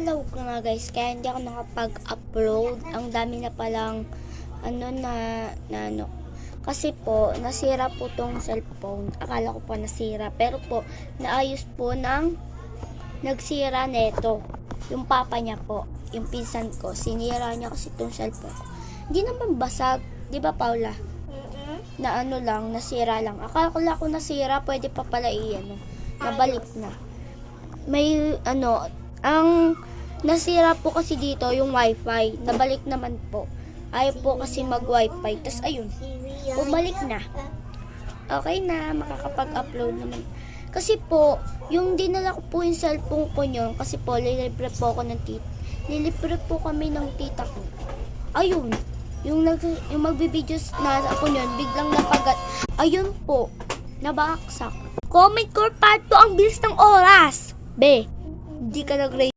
hello ko nga guys, kaya hindi ako nakapag-upload. Ang dami na palang kasi po nasira po tong cellphone. Akala ko pa nasira, pero po naayos po ng nagsira neto. Yung papa niya po, yung pinsan ko, sinira niya kasi tong cellphone ko. Hindi naman basag, di ba Paula? Na lang, nasira lang. Akala ko nasira, pwede pa pala nabalik na. May ang nasira po kasi dito yung wifi, nabalik naman po. Ayaw po kasi mag-wifi, tas ayun, bumalik na. Okay na, makakapag-upload naman. Kasi po, yung dinala ko po yung cellphone ko nyo, kasi po, nilibre po kami ng tita ko. Ayun, yung magbibidyo's na ako nyon, biglang napagat. Ayun po, nabaksak. Comment ko part 2 ang bilis ng oras. Be, di ka nag